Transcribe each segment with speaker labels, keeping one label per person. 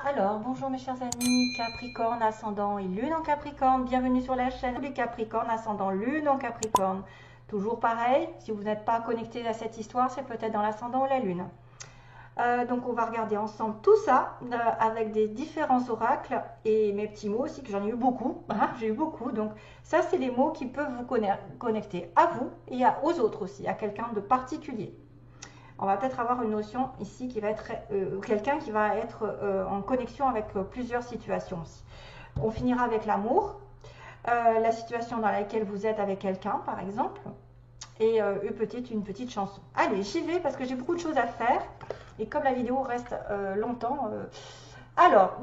Speaker 1: Alors, bonjour mes chers amis, Capricorne, ascendant et lune en Capricorne. Bienvenue sur la chaîne des Capricornes, ascendant, lune en Capricorne. Toujours pareil, si vous n'êtes pas connecté à cette histoire, c'est peut-être dans l'ascendant ou la lune. Donc on va regarder ensemble tout ça avec des différents oracles et mes petits mots aussi, que j'en ai eu beaucoup. J'ai eu beaucoup. Donc ça, c'est les mots qui peuvent vous connecter à vous et aux autres aussi, à quelqu'un de particulier. On va peut-être avoir une notion ici qui va être quelqu'un qui va être en connexion avec plusieurs situations aussi. On finira avec l'amour, la situation dans laquelle vous êtes avec quelqu'un par exemple, et une petite chanson. Allez, j'y vais parce que j'ai beaucoup de choses à faire et comme la vidéo reste longtemps, alors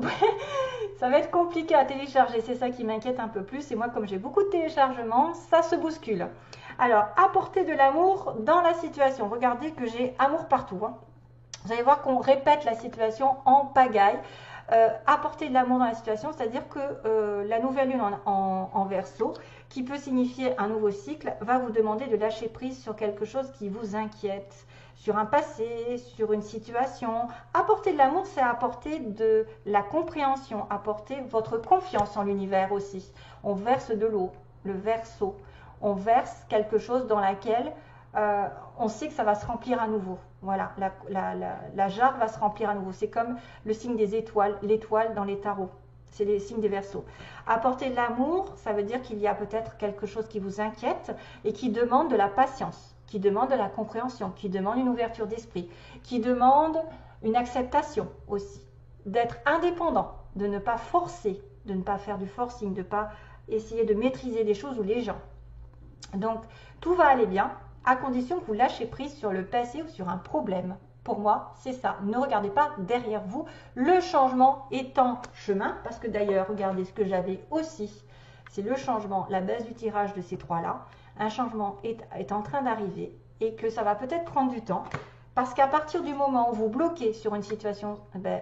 Speaker 1: ça va être compliqué à télécharger, c'est ça qui m'inquiète un peu plus, et moi comme j'ai beaucoup de téléchargements, ça se bouscule. Alors, apporter de l'amour dans la situation. Regardez que j'ai amour partout. Vous allez voir qu'on répète la situation en pagaille. Apporter de l'amour dans la situation, c'est-à-dire que la nouvelle lune en Verseau, qui peut signifier un nouveau cycle, va vous demander de lâcher prise sur quelque chose qui vous inquiète, sur un passé, sur une situation. Apporter de l'amour, c'est apporter de la compréhension, apporter votre confiance en l'univers aussi. On verse de l'eau, le Verseau. On verse quelque chose dans laquelle on sait que ça va se remplir à nouveau. Voilà, la jarre va se remplir à nouveau. C'est comme le signe des étoiles, l'étoile dans les tarots. C'est les signes des Verseaux. Apporter de l'amour, ça veut dire qu'il y a peut-être quelque chose qui vous inquiète et qui demande de la patience, qui demande de la compréhension, qui demande une ouverture d'esprit, qui demande une acceptation aussi, d'être indépendant, de ne pas forcer, de ne pas faire du forcing, de ne pas essayer de maîtriser les choses ou les gens. Donc, tout va aller bien, à condition que vous lâchez prise sur le passé ou sur un problème. Pour moi, c'est ça. Ne regardez pas derrière vous. Le changement est en chemin, parce que d'ailleurs, regardez ce que j'avais aussi. C'est le changement, la base du tirage de ces trois-là. Un changement est en train d'arriver et que ça va peut-être prendre du temps. Parce qu'à partir du moment où vous bloquez sur une situation,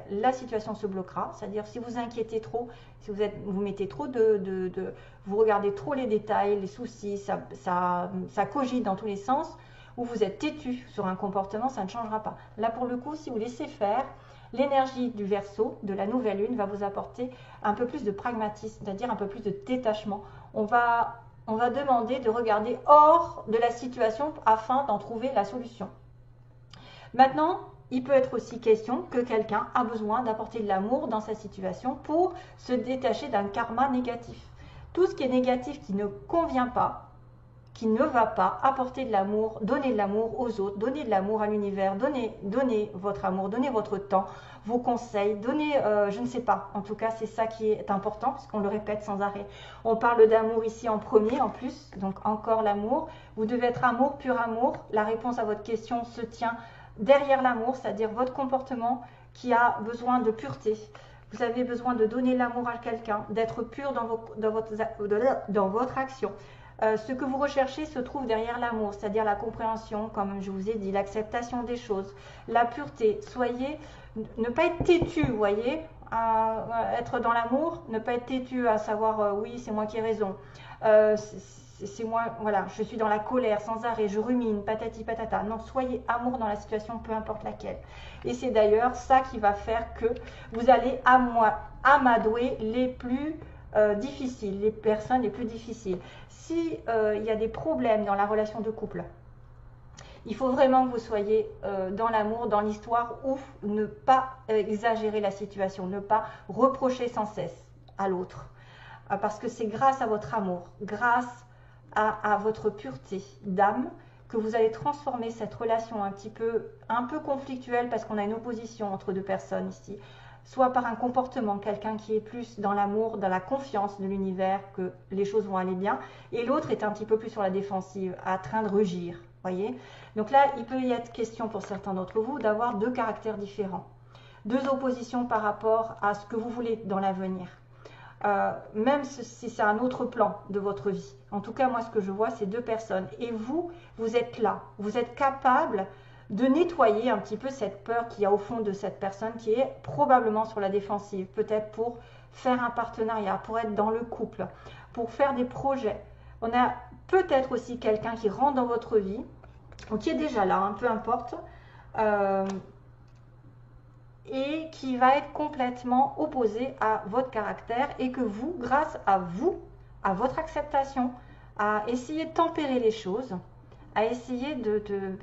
Speaker 1: la situation se bloquera. C'est-à-dire si vous inquiétez trop, si vous mettez trop vous regardez trop les détails, les soucis, ça cogite dans tous les sens, ou vous êtes têtu sur un comportement, ça ne changera pas. Là pour le coup, si vous laissez faire, l'énergie du Verseau, de la nouvelle lune, va vous apporter un peu plus de pragmatisme, c'est-à-dire un peu plus de détachement. On va demander de regarder hors de la situation afin d'en trouver la solution. Maintenant, il peut être aussi question que quelqu'un a besoin d'apporter de l'amour dans sa situation pour se détacher d'un karma négatif. Tout ce qui est négatif, qui ne convient pas, qui ne va pas, apporter de l'amour, donner de l'amour aux autres, donner de l'amour à l'univers, donnez votre amour, donnez votre temps, vos conseils, donnez, je ne sais pas, en tout cas c'est ça qui est important, parce qu'on le répète sans arrêt. On parle d'amour ici en premier en plus, donc encore l'amour. Vous devez être amour, pur amour. La réponse à votre question se tient derrière l'amour, c'est-à-dire votre comportement qui a besoin de pureté. Vous avez besoin de donner l'amour à quelqu'un, d'être pur dans votre action. Ce que vous recherchez se trouve derrière l'amour, c'est-à-dire la compréhension, comme je vous ai dit, l'acceptation des choses, la pureté. Ne pas être têtu, vous voyez, être dans l'amour, ne pas être têtu à savoir oui, c'est moi qui ai raison. C'est moi, voilà, je suis dans la colère sans arrêt, je rumine, patati patata. Non, soyez amour dans la situation, peu importe laquelle. Et c'est d'ailleurs ça qui va faire que vous allez amadouer les plus difficiles, les personnes les plus difficiles. Si il y a des problèmes dans la relation de couple, il faut vraiment que vous soyez dans l'amour, dans l'histoire, ou ne pas exagérer la situation, ne pas reprocher sans cesse à l'autre. Parce que c'est grâce à votre amour, grâce à votre pureté d'âme, que vous allez transformer cette relation un peu conflictuelle, parce qu'on a une opposition entre deux personnes ici, soit par un comportement, quelqu'un qui est plus dans l'amour, dans la confiance de l'univers, que les choses vont aller bien, et l'autre est un petit peu plus sur la défensive, en train de rugir, voyez. Donc là, il peut y être question pour certains d'entre vous d'avoir deux caractères différents, deux oppositions par rapport à ce que vous voulez dans l'avenir. Même si c'est un autre plan de votre vie. En tout cas, moi, ce que je vois, c'est deux personnes. Et vous êtes là. Vous êtes capable de nettoyer un petit peu cette peur qu'il y a au fond de cette personne qui est probablement sur la défensive. Peut-être pour faire un partenariat, pour être dans le couple, pour faire des projets. On a peut-être aussi quelqu'un qui rentre dans votre vie, ou qui est déjà là, peu importe. et qui va être complètement opposé à votre caractère et que vous, grâce à vous, à votre acceptation, à essayer de tempérer les choses, à essayer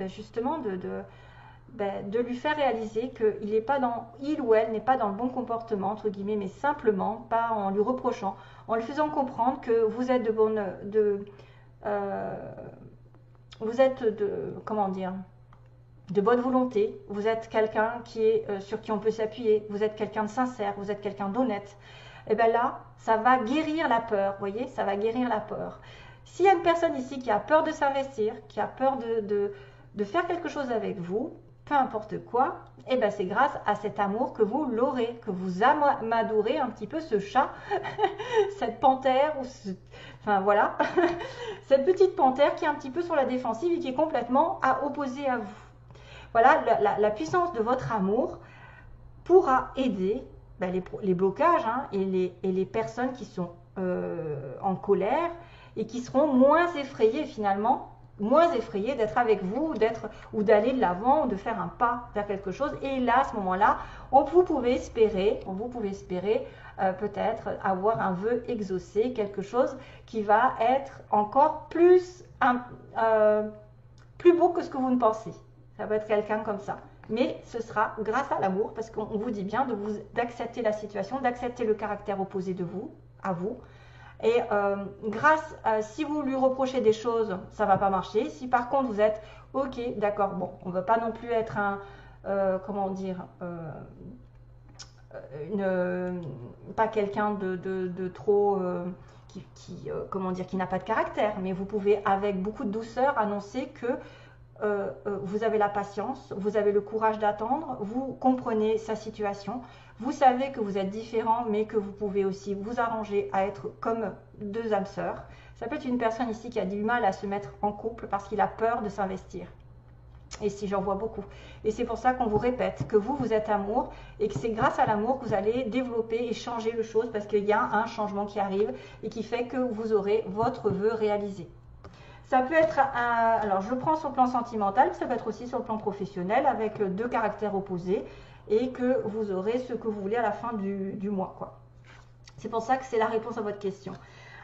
Speaker 1: justement de lui faire réaliser qu'il n'est pas dans, il ou elle n'est pas dans le bon comportement, entre guillemets, mais simplement, pas en lui reprochant, en lui faisant comprendre que vous êtes comment dire, de bonne volonté, vous êtes quelqu'un sur qui on peut s'appuyer, vous êtes quelqu'un de sincère, vous êtes quelqu'un d'honnête. Et bien là, ça va guérir la peur, vous voyez, ça va guérir la peur. S'il y a une personne ici qui a peur de s'investir, qui a peur de faire quelque chose avec vous, peu importe quoi, et ben c'est grâce à cet amour que vous l'aurez, que vous amadorez un petit peu ce chat, cette panthère, enfin voilà, cette petite panthère qui est un petit peu sur la défensive et qui est complètement opposée à vous. Voilà, la puissance de votre amour pourra aider les blocages et les personnes qui sont en colère et qui seront moins effrayées finalement, moins effrayées d'être avec vous ou d'aller de l'avant ou de faire un pas vers quelque chose. Et là, à ce moment-là, vous pouvez espérer peut-être avoir un vœu exaucé, quelque chose qui va être encore plus beau que ce que vous ne pensez. Ça peut être quelqu'un comme ça. Mais ce sera grâce à l'amour, parce qu'on vous dit bien d'accepter la situation, d'accepter le caractère opposé de vous, à vous. Et si vous lui reprochez des choses, ça ne va pas marcher. Si par contre vous êtes, ok, d'accord, bon, on ne veut pas non plus être pas quelqu'un de trop... qui n'a pas de caractère, mais vous pouvez avec beaucoup de douceur annoncer que vous avez la patience, vous avez le courage d'attendre, vous comprenez sa situation, vous savez que vous êtes différent, mais que vous pouvez aussi vous arranger à être comme deux âmes sœurs. Ça peut être une personne ici qui a du mal à se mettre en couple parce qu'il a peur de s'investir. Et si j'en vois beaucoup. Et c'est pour ça qu'on vous répète que vous êtes amour et que c'est grâce à l'amour que vous allez développer et changer les choses parce qu'il y a un changement qui arrive et qui fait que vous aurez votre vœu réalisé. Ça peut être, alors je le prends sur le plan sentimental, ça peut être aussi sur le plan professionnel avec deux caractères opposés et que vous aurez ce que vous voulez à la fin du mois, quoi. C'est pour ça que c'est la réponse à votre question.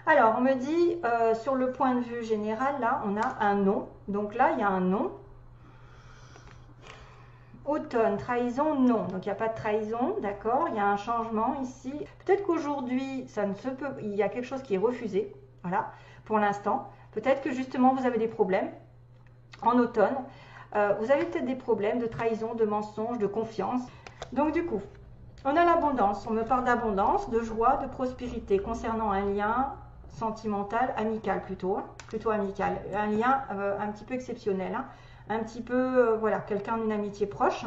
Speaker 1: Alors, on me dit, sur le point de vue général, là, on a un non. Donc là, il y a un non. Automne, trahison, non. Donc, il n'y a pas de trahison, d'accord. Il y a un changement ici. Peut-être qu'aujourd'hui, il y a quelque chose qui est refusé, voilà, pour l'instant. Peut-être que justement, vous avez des problèmes en automne. Vous avez peut-être des problèmes de trahison, de mensonge, de confiance. Donc du coup, on a l'abondance. On me parle d'abondance, de joie, de prospérité concernant un lien sentimental, amical plutôt amical. Un lien un petit peu exceptionnel, un petit peu, voilà, quelqu'un d'une amitié proche.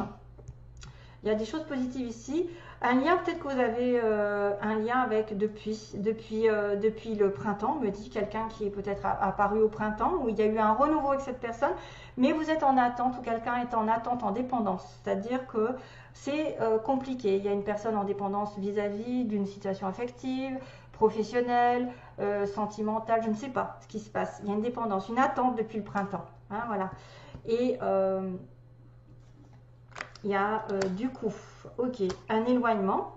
Speaker 1: Il y a des choses positives ici. Un lien, peut-être que vous avez un lien avec depuis le printemps, me dit quelqu'un qui est peut-être apparu au printemps, où il y a eu un renouveau avec cette personne, mais vous êtes en attente, ou quelqu'un est en attente, en dépendance. C'est-à-dire que c'est compliqué. Il y a une personne en dépendance vis-à-vis d'une situation affective, professionnelle, sentimentale, je ne sais pas ce qui se passe. Il y a une dépendance, une attente depuis le printemps. Voilà. Et... il y a du coup, ok, un éloignement,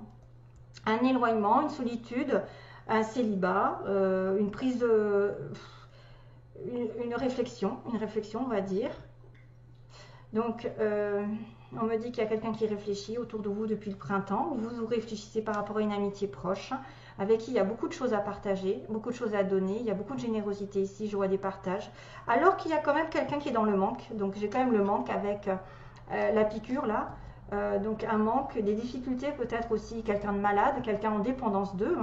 Speaker 1: une solitude, un célibat, une prise de... une réflexion, on va dire. Donc, on me dit qu'il y a quelqu'un qui réfléchit autour de vous depuis le printemps. Vous réfléchissez par rapport à une amitié proche, avec qui il y a beaucoup de choses à partager, beaucoup de choses à donner. Il y a beaucoup de générosité ici, je vois des partages. Alors qu'il y a quand même quelqu'un qui est dans le manque. Donc, j'ai quand même le manque avec... la piqûre là, donc un manque, des difficultés, peut-être aussi quelqu'un de malade, quelqu'un en dépendance d'eux.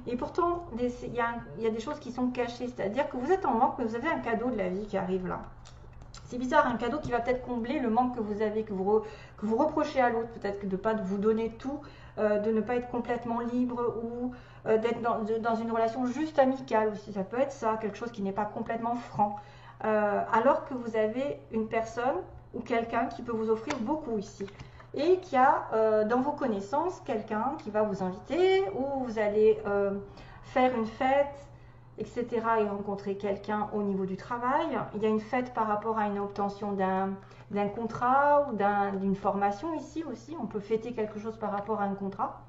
Speaker 1: Et pourtant, il y a des choses qui sont cachées, c'est-à-dire que vous êtes en manque, mais vous avez un cadeau de la vie qui arrive là. C'est bizarre, un cadeau qui va peut-être combler le manque que vous avez, que vous reprochez à l'autre, peut-être que de ne pas vous donner tout, de ne pas être complètement libre ou d'être dans une relation juste amicale aussi. Ça peut être ça, quelque chose qui n'est pas complètement franc. Alors que vous avez une personne ou quelqu'un qui peut vous offrir beaucoup ici. Et qu'il y a dans vos connaissances quelqu'un qui va vous inviter ou vous allez faire une fête, etc. et rencontrer quelqu'un au niveau du travail. Il y a une fête par rapport à une obtention d'un contrat ou d'une formation ici aussi. On peut fêter quelque chose par rapport à un contrat,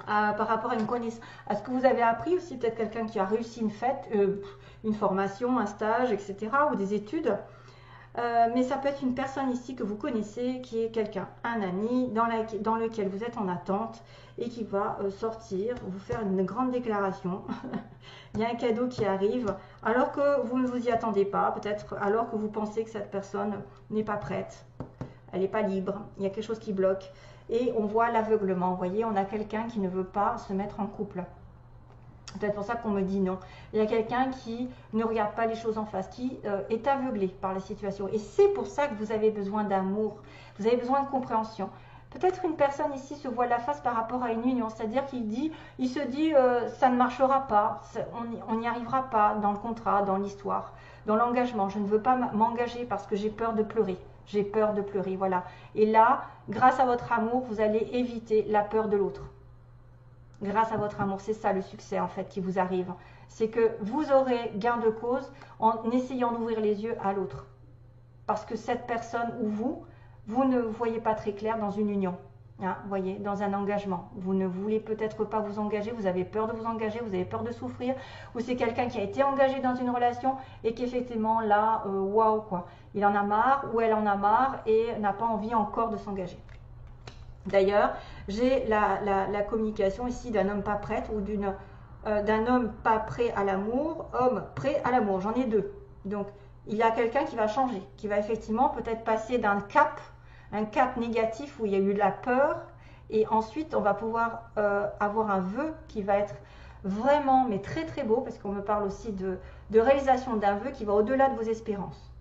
Speaker 1: par rapport à une connaissance, à ce que vous avez appris aussi, peut-être quelqu'un qui a réussi une fête, une formation, un stage, etc. ou des études. Mais ça peut être une personne ici que vous connaissez, qui est quelqu'un, un ami dans lequel vous êtes en attente et qui va sortir, vous faire une grande déclaration. Il y a un cadeau qui arrive alors que vous ne vous y attendez pas, peut-être alors que vous pensez que cette personne n'est pas prête, elle n'est pas libre, il y a quelque chose qui bloque. Et on voit l'aveuglement, vous voyez, on a quelqu'un qui ne veut pas se mettre en couple. C'est peut-être pour ça qu'on me dit non. Il y a quelqu'un qui ne regarde pas les choses en face, qui est aveuglé par la situation. Et c'est pour ça que vous avez besoin d'amour, vous avez besoin de compréhension. Peut-être une personne ici se voit la face par rapport à une union, c'est-à-dire il se dit ça ne marchera pas, on n'y arrivera pas dans le contrat, dans l'histoire, dans l'engagement. Je ne veux pas m'engager parce que j'ai peur de pleurer. J'ai peur de pleurer, voilà. Et là, grâce à votre amour, vous allez éviter la peur de l'autre. Grâce à votre amour, c'est ça le succès en fait qui vous arrive. C'est que vous aurez gain de cause en essayant d'ouvrir les yeux à l'autre. Parce que cette personne ou vous ne voyez pas très clair dans une union. Hein, voyez, dans un engagement. Vous ne voulez peut-être pas vous engager, vous avez peur de vous engager, vous avez peur de souffrir. Ou c'est quelqu'un qui a été engagé dans une relation et qu'effectivement là, waouh quoi. Il en a marre ou elle en a marre et n'a pas envie encore de s'engager. D'ailleurs, j'ai la communication ici d'un homme pas prêt ou d'un homme pas prêt à l'amour, homme prêt à l'amour. J'en ai deux. Donc, il y a quelqu'un qui va changer, qui va effectivement peut-être passer d'un cap, un cap négatif où il y a eu de la peur, et ensuite on va pouvoir avoir un vœu qui va être vraiment, mais très très beau, parce qu'on me parle aussi de réalisation d'un vœu qui va au-delà de vos espérances.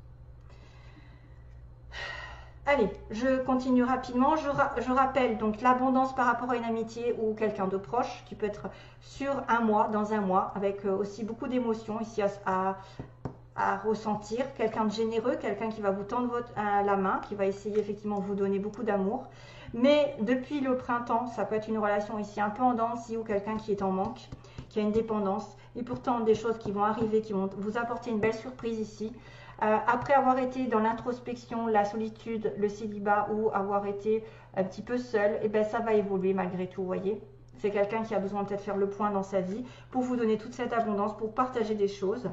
Speaker 1: Allez, je continue rapidement. Je rappelle donc l'abondance par rapport à une amitié ou quelqu'un de proche qui peut être sur un mois, dans un mois, avec aussi beaucoup d'émotions ici à ressentir. Quelqu'un de généreux, quelqu'un qui va vous tendre la main, qui va essayer effectivement de vous donner beaucoup d'amour. Mais depuis le printemps, ça peut être une relation ici un peu en dents de scie ou quelqu'un qui est en manque, qui a une dépendance. Et pourtant des choses qui vont arriver, qui vont vous apporter une belle surprise ici. Après avoir été dans l'introspection, la solitude, le célibat ou avoir été un petit peu seul, et ben ça va évoluer malgré tout, vous voyez. C'est quelqu'un qui a besoin peut-être faire le point dans sa vie pour vous donner toute cette abondance, pour partager des choses.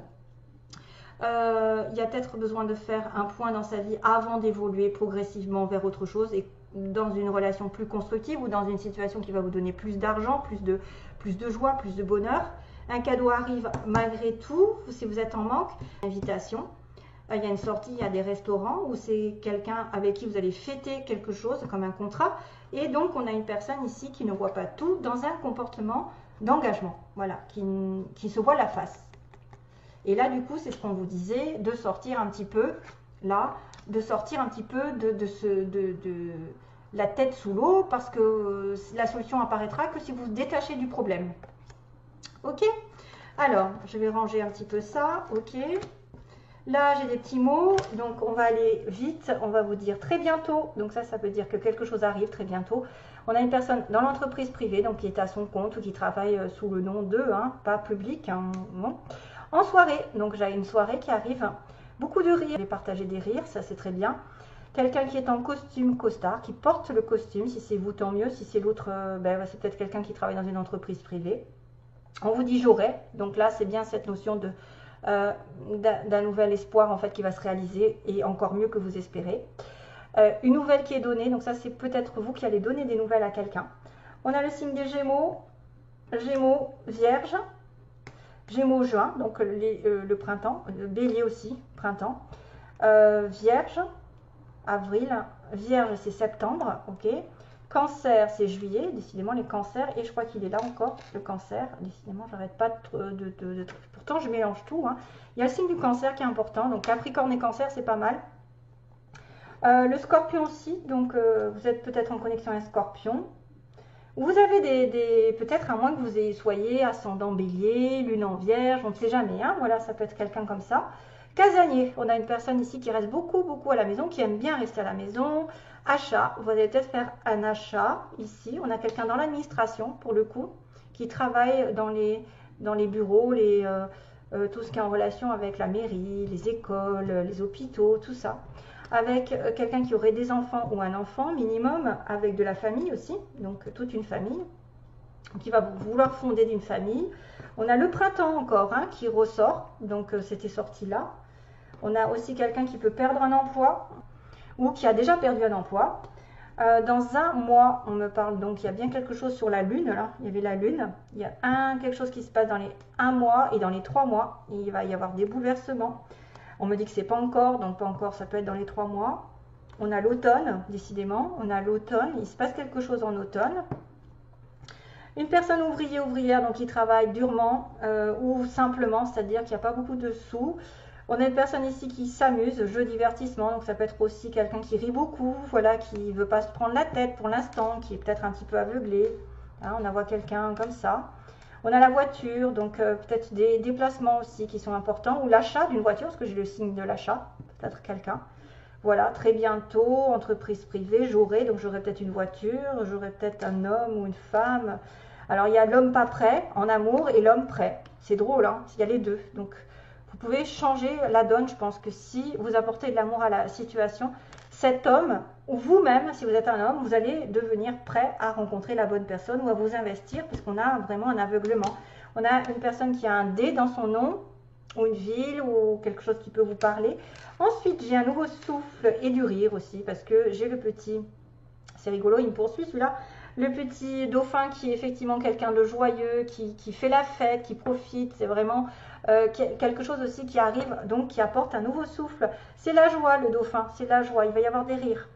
Speaker 1: Il y a peut-être besoin de faire un point dans sa vie avant d'évoluer progressivement vers autre chose et dans une relation plus constructive ou dans une situation qui va vous donner plus d'argent, plus de joie, plus de bonheur. Un cadeau arrive malgré tout, si vous êtes en manque, invitation. Il y a une sortie, il y a des restaurants où c'est quelqu'un avec qui vous allez fêter quelque chose comme un contrat. Et donc, on a une personne ici qui ne voit pas tout dans un comportement d'engagement, voilà, qui se voit la face. Et là, du coup, c'est ce qu'on vous disait, de sortir un petit peu, là, de sortir un petit peu de la tête sous l'eau, parce que la solution apparaîtra que si vous vous détachez du problème. Ok? Alors, je vais ranger un petit peu ça, ok? Là, j'ai des petits mots, donc on va aller vite, on va vous dire très bientôt. Donc ça veut dire que quelque chose arrive très bientôt. On a une personne dans l'entreprise privée, donc qui est à son compte ou qui travaille sous le nom de, pas public, non. En soirée, donc j'ai une soirée qui arrive, beaucoup de rires, je vais partager des rires, ça c'est très bien. Quelqu'un qui est en costume costard, qui porte le costume, si c'est vous tant mieux, si c'est l'autre, c'est peut-être quelqu'un qui travaille dans une entreprise privée. On vous dit j'aurai, donc là c'est bien cette notion d'un nouvel espoir en fait qui va se réaliser et encore mieux que vous espérez. Une nouvelle qui est donnée, donc ça c'est peut-être vous qui allez donner des nouvelles à quelqu'un. On a le signe des Gémeaux, Gémeaux, Vierge, Gémeaux juin, donc le printemps, Bélier aussi, printemps, Vierge, avril, Vierge c'est septembre, ok. Cancer, c'est juillet, décidément les cancers, et je crois qu'il est là encore, le cancer, décidément, j'arrête pas de... Pourtant, je mélange tout. Il y a le signe du cancer qui est important, donc Capricorne et cancer, c'est pas mal. Le scorpion aussi, donc vous êtes peut-être en connexion avec scorpion. Vous avez peut-être, à moins que vous soyez ascendant bélier, lune en vierge, on ne sait jamais, voilà, ça peut être quelqu'un comme ça. Casanier, on a une personne ici qui reste beaucoup à la maison, qui aime bien rester à la maison. Achat, vous allez peut-être faire un achat ici. On a quelqu'un dans l'administration, pour le coup, qui travaille dans les bureaux, tout ce qui est en relation avec la mairie, les écoles, les hôpitaux, tout ça. avec quelqu'un qui aurait des enfants ou un enfant minimum, avec de la famille aussi, donc toute une famille, qui va vouloir fonder une famille. On a le printemps encore hein, qui ressort, donc c'était sorti là. On a aussi quelqu'un qui peut perdre un emploi ou qui a déjà perdu un emploi. Dans un mois, on me parle, donc il y a bien quelque chose sur la lune, là, il y avait la lune, il y a quelque chose qui se passe dans les 1 mois et dans les 3 mois, il va y avoir des bouleversements. On me dit que c'est pas encore, donc pas encore, ça peut être dans les 3 mois. On a l'automne, décidément, on a l'automne, il se passe quelque chose en automne. Une personne ouvrière, donc qui travaille durement ou simplement, c'est-à-dire qu'il n'y a pas beaucoup de sous. On a une personne ici qui s'amuse, jeu divertissement, donc ça peut être aussi quelqu'un qui rit beaucoup, voilà, qui ne veut pas se prendre la tête pour l'instant, qui est peut-être un petit peu aveuglé. Hein, on voit quelqu'un comme ça. On a la voiture, donc peut-être des déplacements aussi qui sont importants, ou l'achat d'une voiture, parce que j'ai le signe de l'achat, peut-être quelqu'un. Voilà, très bientôt, entreprise privée, donc j'aurai peut-être une voiture, j'aurai peut-être un homme ou une femme. Alors il y a l'homme pas prêt en amour et l'homme prêt. C'est drôle, hein, il y a les deux. Donc vous pouvez changer la donne, je pense que si vous apportez de l'amour à la situation, cet homme, ou vous-même, si vous êtes un homme, vous allez devenir prêt à rencontrer la bonne personne ou à vous investir, puisqu'on a vraiment un aveuglement. On a une personne qui a un D dans son nom, ou une ville, ou quelque chose qui peut vous parler. Ensuite, j'ai un nouveau souffle et du rire aussi, parce que j'ai le petit, c'est rigolo, il me poursuit celui-là, le petit dauphin qui est effectivement quelqu'un de joyeux, qui fait la fête, qui profite, c'est vraiment quelque chose aussi qui arrive, donc qui apporte un nouveau souffle. C'est la joie, le dauphin, c'est la joie, il va y avoir des rires.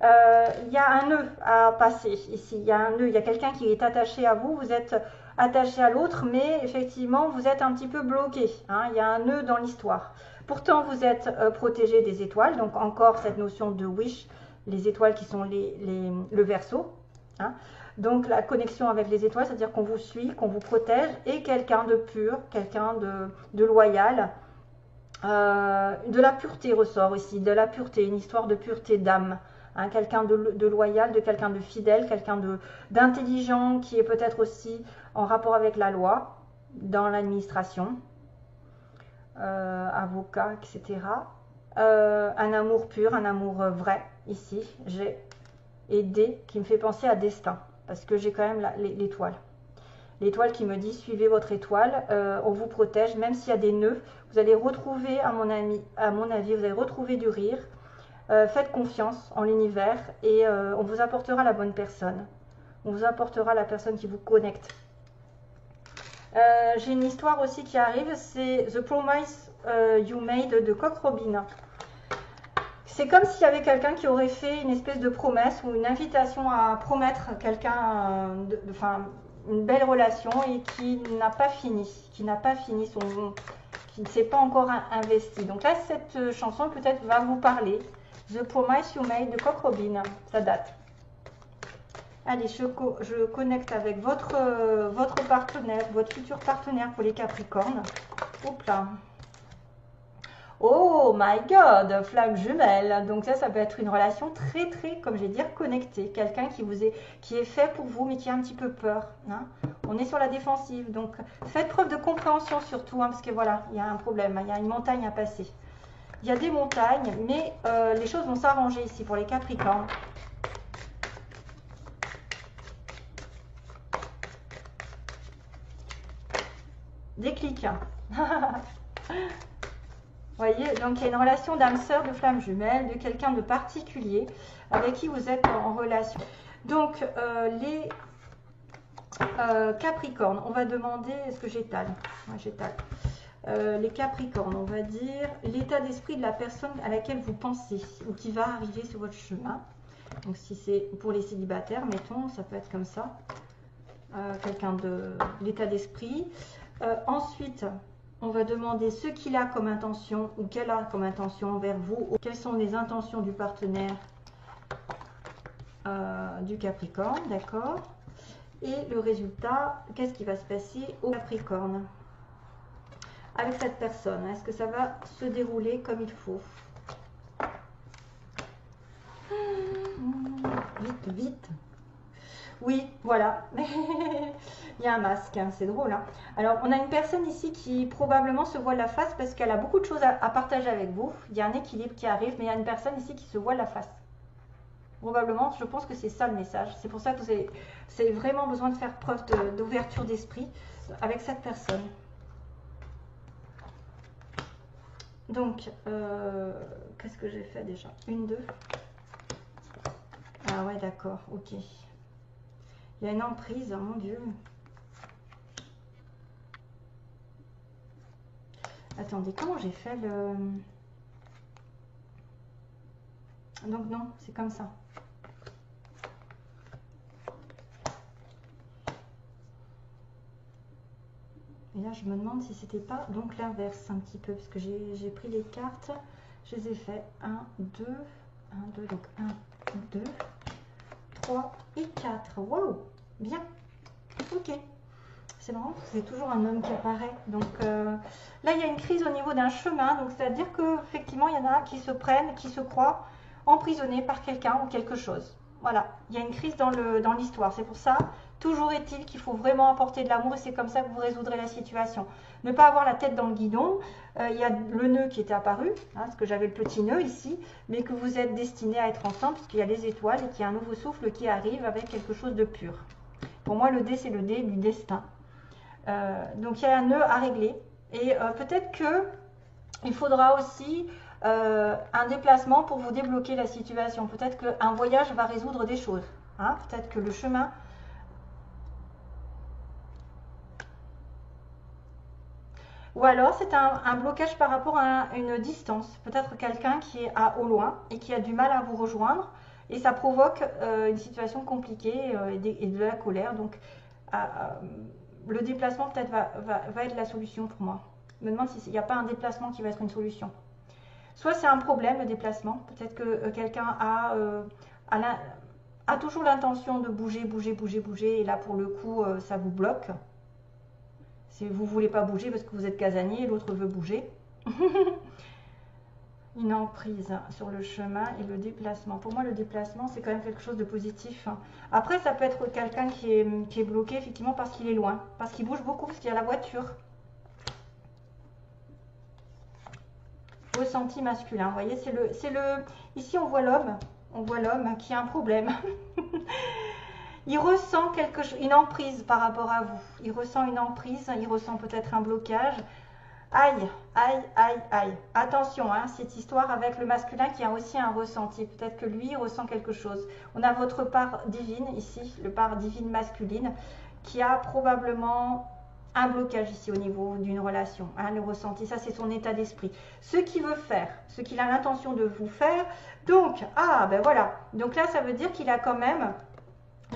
Speaker 1: Il y a un nœud à passer ici, il y a un nœud, il y a quelqu'un qui est attaché à vous, vous êtes attaché à l'autre, mais effectivement vous êtes un petit peu bloqué, hein, il y a un nœud dans l'histoire. Pourtant vous êtes protégé des étoiles, donc encore cette notion de wish, les étoiles qui sont le Verseau. Hein. Donc la connexion avec les étoiles, c'est-à-dire qu'on vous suit, qu'on vous protège, et quelqu'un de pur, quelqu'un de loyal. De la pureté ressort ici, de la pureté, une histoire de pureté d'âme. Hein, quelqu'un de loyal, de quelqu'un de fidèle, quelqu'un d'intelligent qui est peut-être aussi en rapport avec la loi, dans l'administration, avocat, etc. Un amour pur, un amour vrai, ici, j'ai et D qui me fait penser à destin, parce que j'ai quand même l'étoile. L'étoile qui me dit suivez votre étoile, on vous protège, même s'il y a des nœuds, vous allez retrouver, à mon avis, vous allez retrouver du rire. Faites confiance en l'univers et on vous apportera la bonne personne. On vous apportera la personne qui vous connecte. J'ai une histoire aussi qui arrive, c'est The Promise You Made de Cock Robin. C'est comme s'il y avait quelqu'un qui aurait fait une espèce de promesse ou une invitation à promettre quelqu'un, enfin une belle relation et qui n'a pas fini, qui ne s'est pas encore investi. Donc là, cette chanson peut-être va vous parler. The Promise You Made de Cock Robin, ça date. Allez, je connecte avec votre partenaire, votre futur partenaire pour les Capricornes. Hop là. Oh my God, flamme jumelle. Donc ça peut être une relation très, comme je vais dire, connectée. Quelqu'un qui est fait pour vous, mais qui a un petit peu peur. Hein. On est sur la défensive. Donc faites preuve de compréhension surtout, hein, parce que voilà, il y a un problème, il y a une montagne à passer. Il y a des montagnes, mais les choses vont s'arranger ici pour les Capricornes. Déclic. Vous voyez, donc il y a une relation d'âme sœur, de flamme jumelle, de quelqu'un de particulier avec qui vous êtes en relation. Donc les Capricornes, on va demander, est-ce que j'étale? Ouais, j'étale. Les Capricornes, on va dire l'état d'esprit de la personne à laquelle vous pensez ou qui va arriver sur votre chemin. Donc si c'est pour les célibataires, mettons, ça peut être comme ça. Quelqu'un de l'état d'esprit. Ensuite, on va demander ce qu'il a comme intention ou qu'elle a comme intention envers vous. Ou quelles sont les intentions du partenaire du Capricorne, d'accord? Et le résultat, qu'est-ce qui va se passer au Capricorne avec cette personne? Est-ce que ça va se dérouler comme il faut? Vite, vite. Oui, voilà. Il y a un masque, hein, c'est drôle. Hein. Alors, on a une personne ici qui probablement se voit la face parce qu'elle a beaucoup de choses à partager avec vous. Il y a un équilibre qui arrive, mais il y a une personne ici qui se voit la face. Probablement, je pense que c'est ça le message. C'est pour ça que vous avez vraiment besoin de faire preuve d'ouverture d'esprit avec cette personne. Donc, qu'est-ce que j'ai fait déjà? Une, deux. Ah ouais, d'accord, ok. Il y a une emprise, oh mon Dieu. Attendez, comment j'ai fait le... Donc non, c'est comme ça. Et là, je me demande si c'était pas donc l'inverse un petit peu, parce que j'ai pris les cartes, je les ai fait 1, 2, 1, 2, donc 1, 2, 3 et 4. Waouh, bien, ok. C'est marrant, c'est toujours un homme qui apparaît. Donc là, il y a une crise au niveau d'un chemin, donc c'est-à-dire qu'effectivement, il y en a qui se prennent, qui se croient emprisonnés par quelqu'un ou quelque chose. Voilà, il y a une crise dans l'histoire. C'est pour ça, toujours est-il qu'il faut vraiment apporter de l'amour et c'est comme ça que vous résoudrez la situation. Ne pas avoir la tête dans le guidon. Il y a le nœud qui était apparu, hein, parce que j'avais le petit nœud ici, mais que vous êtes destinés à être ensemble, puisqu'il y a les étoiles et qu'il y a un nouveau souffle qui arrive avec quelque chose de pur. Pour moi, le dé, c'est le dé du destin. Donc, il y a un nœud à régler. Et peut-être qu'il faudra aussi un déplacement pour vous débloquer la situation. Peut-être qu'un voyage va résoudre des choses. Hein. Peut-être que le chemin... Ou alors, c'est un blocage par rapport à une distance. Peut-être quelqu'un qui est au loin et qui a du mal à vous rejoindre. Et ça provoque une situation compliquée et de la colère. Donc, le déplacement peut-être va être la solution pour moi. Je me demande s'il n'y a pas un déplacement qui va être une solution. Soit c'est un problème, le déplacement. Peut-être que quelqu'un a toujours l'intention de bouger, et là pour le coup, ça vous bloque. Si vous ne voulez pas bouger parce que vous êtes casanier et l'autre veut bouger. Une emprise sur le chemin et le déplacement. Pour moi, le déplacement, c'est quand même quelque chose de positif. Après, ça peut être quelqu'un qui est bloqué, effectivement, parce qu'il est loin. Parce qu'il bouge beaucoup, parce qu'il y a la voiture. Ressenti masculin. Vous voyez, ici, on voit l'homme. On voit l'homme qui a un problème. Il ressent quelque chose, une emprise par rapport à vous. Il ressent une emprise, il ressent peut-être un blocage. Aïe, aïe, aïe, aïe. Attention, hein, cette histoire avec le masculin qui a aussi un ressenti. Peut-être que lui ressent quelque chose. On a votre part divine ici, le part divine masculine, qui a probablement un blocage ici au niveau d'une relation. Hein, le ressenti, ça c'est son état d'esprit. Ce qu'il veut faire, ce qu'il a l'intention de vous faire. Donc, ben voilà. Donc là, ça veut dire qu'il a quand même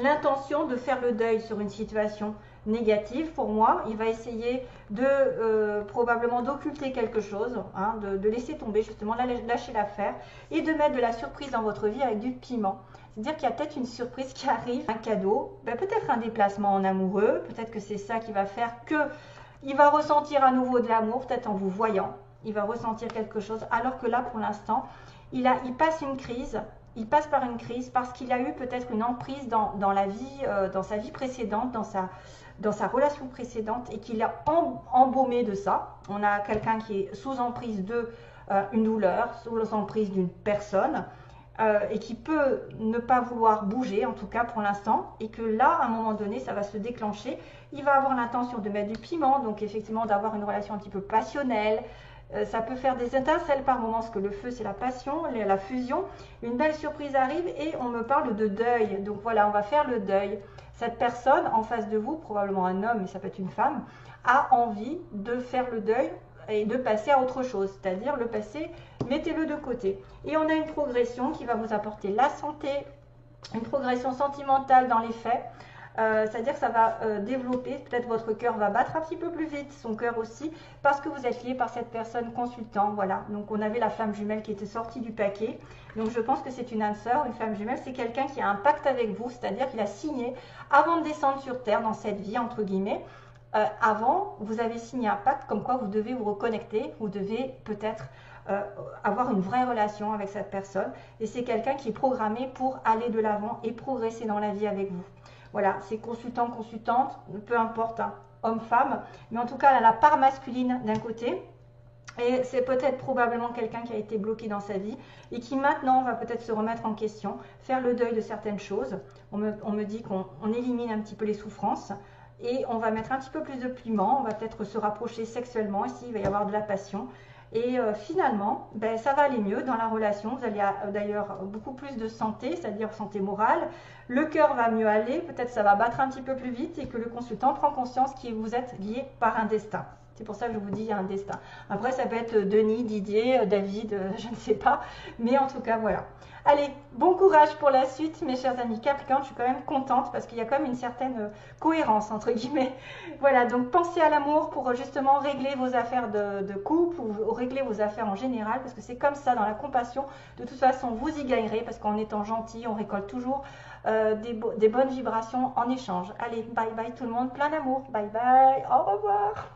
Speaker 1: l'intention de faire le deuil sur une situation négative. Pour moi, il va essayer de probablement d'occulter quelque chose, hein, de laisser tomber justement, lâcher l'affaire et de mettre de la surprise dans votre vie avec du piment. C'est-à-dire qu'il y a peut-être une surprise qui arrive, un cadeau, peut-être un déplacement en amoureux, peut-être que c'est ça qui va faire qu'il va ressentir à nouveau de l'amour, peut-être en vous voyant, il va ressentir quelque chose, alors que là, pour l'instant, il passe une crise. Il passe par une crise parce qu'il a eu peut-être une emprise dans la vie, dans sa vie précédente, dans sa relation précédente et qu'il a embaumé de ça. On a quelqu'un qui est sous emprise une douleur, sous emprise d'une personne et qui peut ne pas vouloir bouger, en tout cas pour l'instant, et que là, à un moment donné, ça va se déclencher. Il va avoir l'intention de mettre du piment, donc effectivement d'avoir une relation un petit peu passionnelle. Ça peut faire des étincelles par moments, parce que le feu c'est la passion, la fusion. Une belle surprise arrive et on me parle de deuil. Donc voilà, on va faire le deuil. Cette personne en face de vous, probablement un homme, mais ça peut être une femme, a envie de faire le deuil et de passer à autre chose. C'est-à-dire le passé, mettez-le de côté. Et on a une progression qui va vous apporter la santé, une progression sentimentale dans les faits. C'est-à-dire que ça va développer, peut-être votre cœur va battre un petit peu plus vite, son cœur aussi, parce que vous êtes lié par cette personne consultant, voilà. Donc on avait la flamme jumelle qui était sortie du paquet, donc je pense que c'est une âme sœur, une flamme jumelle, c'est quelqu'un qui a un pacte avec vous, c'est-à-dire qu'il a signé, avant de descendre sur terre, dans cette vie, entre guillemets, avant, vous avez signé un pacte comme quoi vous devez vous reconnecter, vous devez peut-être avoir une vraie relation avec cette personne, et c'est quelqu'un qui est programmé pour aller de l'avant et progresser dans la vie avec vous. Voilà, c'est consultant, consultante, peu importe, hein, homme, femme, mais en tout cas, elle a la part masculine d'un côté. Et c'est peut-être probablement quelqu'un qui a été bloqué dans sa vie et qui maintenant va peut-être se remettre en question, faire le deuil de certaines choses. On me dit qu'on élimine un petit peu les souffrances et on va mettre un petit peu plus de piment, on va peut-être se rapprocher sexuellement ici, il va y avoir de la passion. Et finalement, ben, ça va aller mieux dans la relation. Vous allez d'ailleurs beaucoup plus de santé, c'est-à-dire santé morale. Le cœur va mieux aller, peut-être ça va battre un petit peu plus vite et que le consultant prend conscience que vous êtes lié par un destin. C'est pour ça que je vous dis il y a un destin. Après, ça peut être Denis, Didier, David, je ne sais pas. Mais en tout cas, voilà. Allez, bon courage pour la suite, mes chers amis Capricorne. Je suis quand même contente parce qu'il y a quand même une certaine cohérence, entre guillemets. Voilà, donc pensez à l'amour pour justement régler vos affaires de couple ou régler vos affaires en général. Parce que c'est comme ça, dans la compassion. De toute façon, vous y gagnerez parce qu'en étant gentil, on récolte toujours des bonnes vibrations en échange. Allez, bye bye tout le monde, plein d'amour. Bye bye, au revoir.